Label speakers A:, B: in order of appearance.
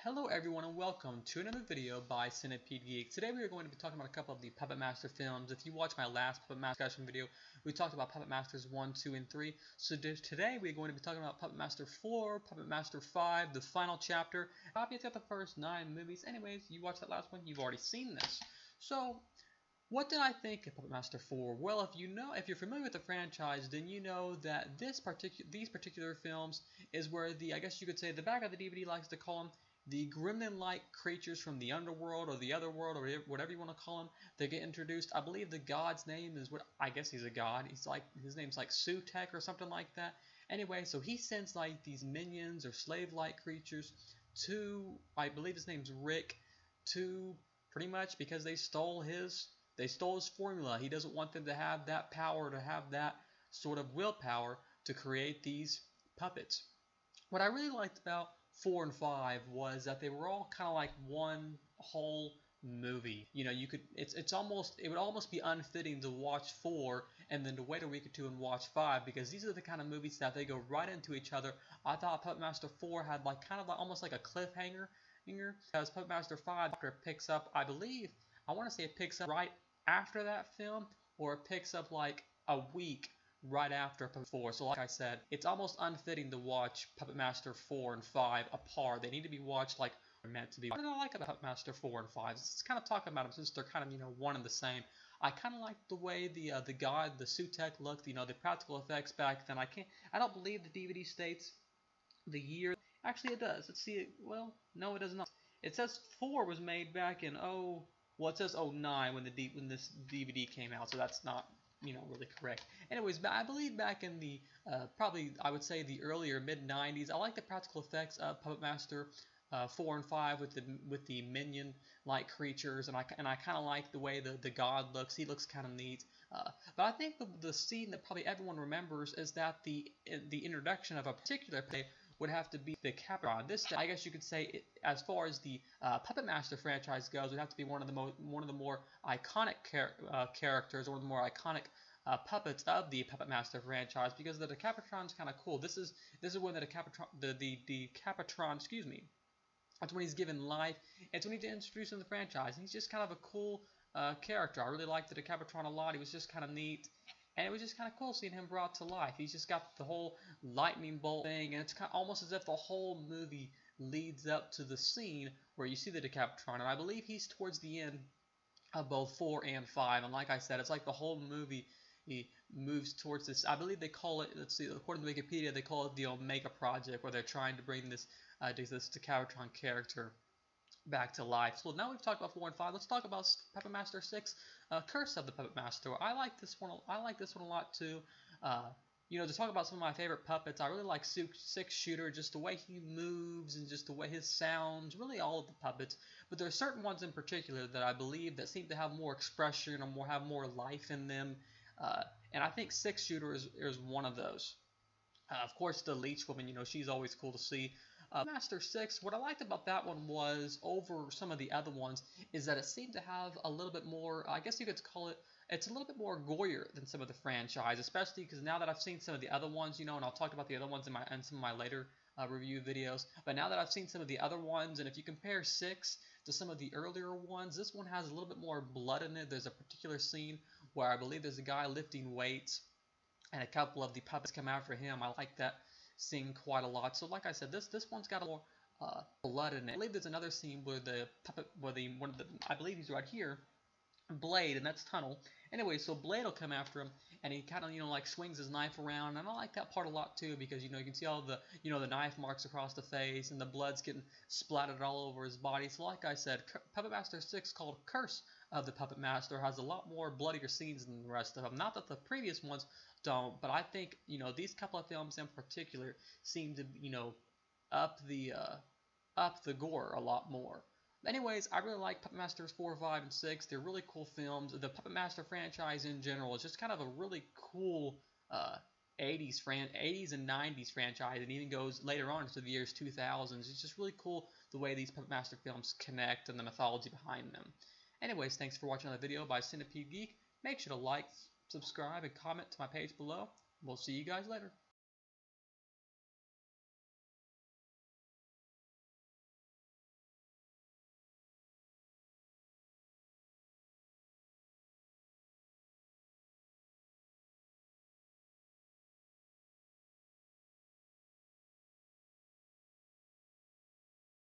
A: Hello everyone and welcome to another video by Centipede Geek. Today we are going to be talking about a couple of the Puppet Master films. If you watched my last Puppet Master discussion video, we talked about Puppet Masters 1, 2, and 3. So today we are going to be talking about Puppet Master 4, Puppet Master 5, the final chapter. Obviously, it's got the first 9 movies. Anyways, you watched that last one, you've already seen this. So, what did I think of Puppet Master 4? Well, if you're familiar with the franchise, then you know that these particular films is where I guess you could say, the back of the DVD likes to call them the gremlin-like creatures from the underworld or the other world or whatever you want to call them. They get introduced. I believe the god's name is I guess he's a god. His name's like Sutekh or something like that. Anyway, so he sends like these minions or slave-like creatures to, I believe his name's Rick, to pretty much because they stole his formula. He doesn't want them to have that power, to have that sort of willpower to create these puppets. What I really liked about 4 and 5 was that they were all kind of like one whole movie. You know, it would almost be unfitting to watch 4 and then to wait a week or two and watch 5, because these are the kind of movies that they go right into each other. I thought Puppet Master 4 had almost like a cliffhanger, because Puppet Master 5 picks up, I want to say it picks up right after that film, or it picks up like a week right after Puppet 4. So like I said, it's almost unfitting to watch Puppet Master 4 and 5 apart. They need to be watched like they're meant to be. What did I like about Puppet Master 4 and 5? It's kind of talking about them since they're kind of, one and the same. I kind of like the way the god, the Sutekh looked, the practical effects back then. I don't believe the DVD states the year. Actually, it does. Let's see it. Well, no, it does not. It says 4 was made back in it says 09 when this DVD came out, so that's not really correct. Anyways, I believe back in the probably I would say the earlier mid 90s. I like the practical effects of Puppet Master 4 and 5 with the minion like creatures, and I kind of like the way the god looks. He looks kind of neat. But I think the scene that probably everyone remembers is that the introduction of a particular play would have to be the Capatron. This, I guess you could say, as far as the Puppet Master franchise goes, would have to be one of the more iconic characters, or one of the more iconic puppets of the Puppet Master franchise, because the Capatron's kind of cool. This is when the Capatron, excuse me, that's when he's given life. It's when he's introduced in the franchise. He's just kind of a cool character. I really liked the Capatron a lot. He was just kind of neat. And it was just kind of cool seeing him brought to life. He's just got the whole lightning bolt thing, and it's kind of almost as if the whole movie leads up to the scene where you see the Decapitron. And I believe he's towards the end of both 4 and 5. And like I said, it's like the whole movie he moves towards this. I believe they call it, let's see, according to Wikipedia, they call it the Omega Project, where they're trying to bring this Decapitron character back to life. So now we've talked about 4 and 5. Let's talk about Puppet Master 6, Curse of the Puppet Master. I like this one a lot too. To talk about some of my favorite puppets, I really like 6 Shooter, just the way he moves and just the way his sounds, really all of the puppets. But there are certain ones in particular that I believe that seem to have more expression or have more life in them. And I think 6 Shooter is one of those. Of course, the Leech Woman, she's always cool to see. Master 6, what I liked about that one was, over some of the other ones, is that it seemed to have a little bit more, I guess you could call it, it's a little bit more goyer than some of the franchise, especially because now that I've seen some of the other ones, and I'll talk about the other ones in some of my later review videos, but now that I've seen some of the other ones, and if you compare 6 to some of the earlier ones, this one has a little bit more blood in it. There's a particular scene where I believe there's a guy lifting weights, and a couple of the puppets come after him. I like that scene quite a lot. So like I said, this one's got a more blood in it. I believe there's another scene where the puppet, I believe he's right here, Blade, and that's Tunnel. Anyway, so Blade will come after him, and he kind of, like swings his knife around, and I like that part a lot too, because, you can see all the, the knife marks across the face, and the blood's getting splattered all over his body. So like I said, Puppet Master 6, called Curse of the Puppet Master, has a lot more bloodier scenes than the rest of them. Not that the previous ones don't, but I think, these couple of films in particular seem to, up the gore a lot more. Anyways, I really like Puppet Masters 4, 5, and 6. They're really cool films. The Puppet Master franchise in general is just kind of a really cool 80s and 90s franchise. It even goes later on into the years 2000s. It's just really cool the way these Puppet Master films connect and the mythology behind them. Anyways, thanks for watching another video by Centipede Geek. Make sure to like, subscribe, and comment to my page below. We'll see you guys later.